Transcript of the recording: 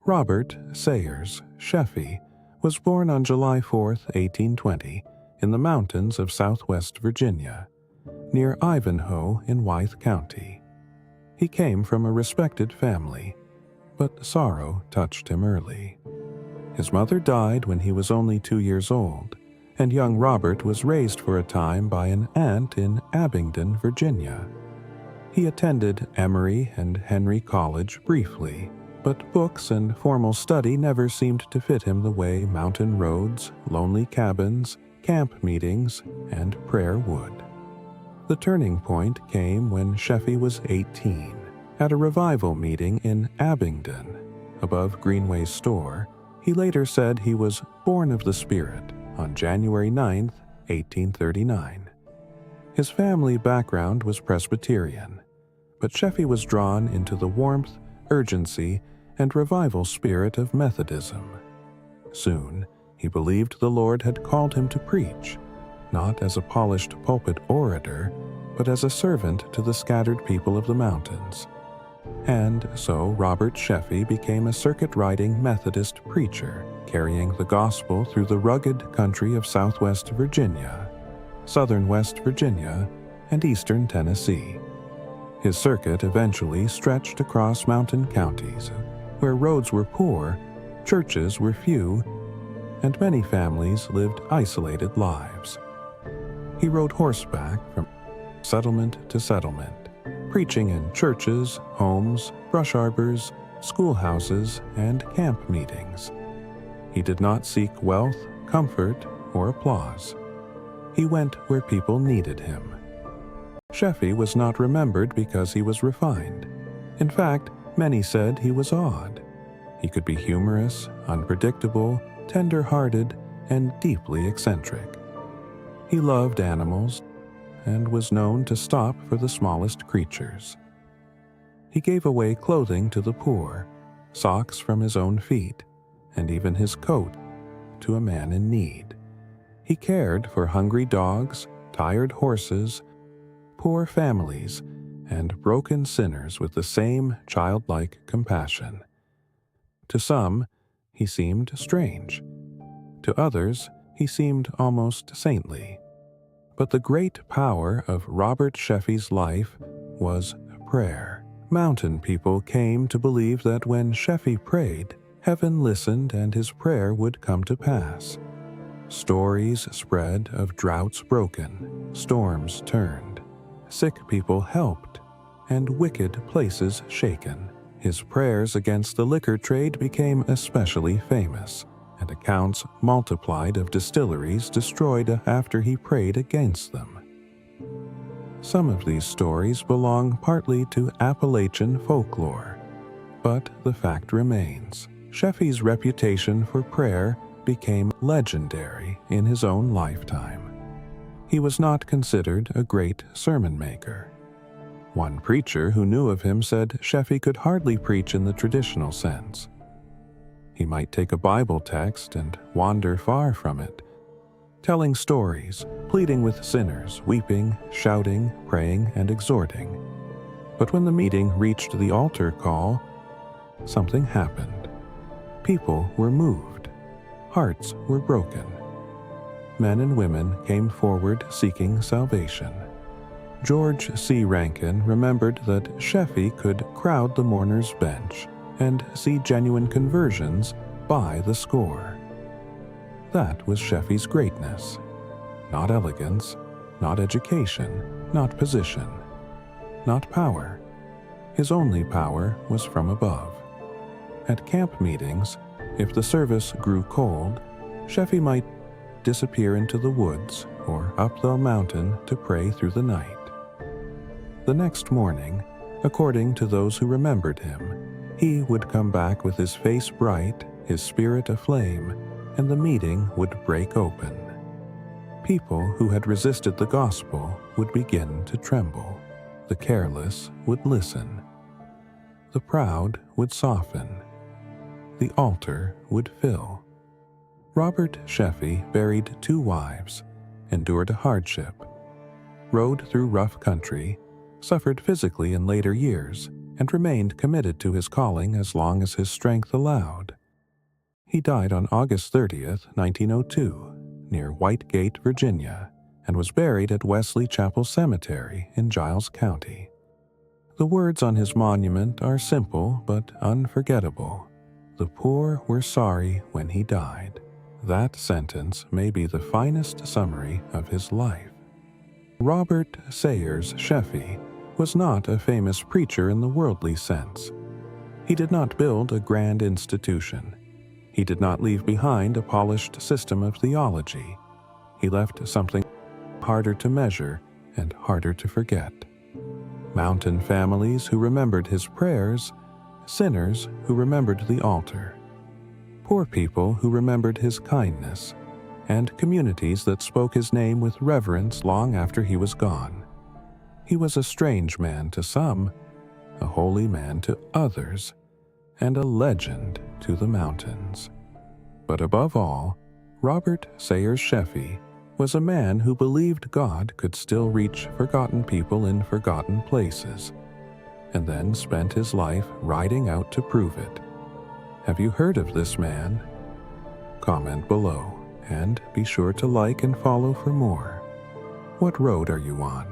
Robert Sayers Sheffey was born on July 4, 1820, in the mountains of southwest Virginia, near Ivanhoe in Wythe County. He came from a respected family, but sorrow touched him early. His mother died when he was only 2 years old, and young Robert was raised for a time by an aunt in Abingdon, Virginia. He attended Emory and Henry College briefly, but books and formal study never seemed to fit him the way mountain roads, lonely cabins, camp meetings, and prayer would. The turning point came when Sheffey was 18, at a revival meeting in Abingdon, above Greenway's store. He later said he was born of the Spirit on January 9, 1839. His family background was Presbyterian, but Sheffey was drawn into the warmth, urgency, and revival spirit of Methodism. Soon, he believed the Lord had called him to preach, not as a polished pulpit orator, but as a servant to the scattered people of the mountains. And so Robert Sheffey became a circuit-riding Methodist preacher, carrying the gospel through the rugged country of southwest Virginia, southern West Virginia, and eastern Tennessee. His circuit eventually stretched across mountain counties, where roads were poor, churches were few, and many families lived isolated lives. He rode horseback from settlement to settlement, preaching in churches, homes, brush arbors, schoolhouses, and camp meetings. He did not seek wealth, comfort, or applause. He went where people needed him. Sheffey was not remembered because he was refined. In fact, many said he was odd. He could be humorous, unpredictable, tender-hearted, and deeply eccentric. He loved animals and was known to stop for the smallest creatures. He gave away clothing to the poor, socks from his own feet, and even his coat to a man in need. He cared for hungry dogs, tired horses, poor families, and broken sinners with the same childlike compassion. To some, he seemed strange. To others, he seemed almost saintly. But the great power of Robert Sheffey's life was prayer. Mountain people came to believe that when Sheffey prayed, heaven listened and his prayer would come to pass. Stories spread of droughts broken, storms turned, sick people helped, and wicked places shaken. His prayers against the liquor trade became especially famous, and accounts multiplied of distilleries destroyed after he prayed against them. Some of these stories belong partly to Appalachian folklore, but the fact remains. Sheffey's reputation for prayer became legendary in his own lifetime. He was not considered a great sermon maker. One preacher who knew of him said Sheffey could hardly preach in the traditional sense. He might take a Bible text and wander far from it, telling stories, pleading with sinners, weeping, shouting, praying, and exhorting. But when the meeting reached the altar call, something happened. People were moved. Hearts were broken. Men and women came forward seeking salvation. George C. Rankin remembered that Sheffey could crowd the mourner's bench and see genuine conversions by the score. That was Sheffey's greatness. Not elegance, not education, not position, not power. His only power was from above. At camp meetings, if the service grew cold, Sheffey might disappear into the woods or up the mountain to pray through the night. The next morning, according to those who remembered him, he would come back with his face bright, his spirit aflame, and the meeting would break open. People who had resisted the gospel would begin to tremble. The careless would listen. The proud would soften. The altar would fill. Robert Sheffey buried 2 wives, endured a hardship, rode through rough country, suffered physically in later years, and remained committed to his calling as long as his strength allowed. He died on August 30th, 1902, near White Gate, Virginia, and was buried at Wesley Chapel Cemetery in Giles County. The words on his monument are simple but unforgettable. "The poor were sorry when he died." That sentence may be the finest summary of his life. Robert Sayers Sheffey was not a famous preacher in the worldly sense. He did not build a grand institution. He did not leave behind a polished system of theology. He left something harder to measure and harder to forget. Mountain families who remembered his prayers, sinners who remembered the altar, poor people who remembered his kindness, and communities that spoke his name with reverence long after he was gone. He was a strange man to some, a holy man to others, and a legend to the mountains. But above all, Robert Sayers Sheffey was a man who believed God could still reach forgotten people in forgotten places, and then spent his life riding out to prove it. Have you heard of this man? Comment below, and be sure to like and follow for more. What road are you on?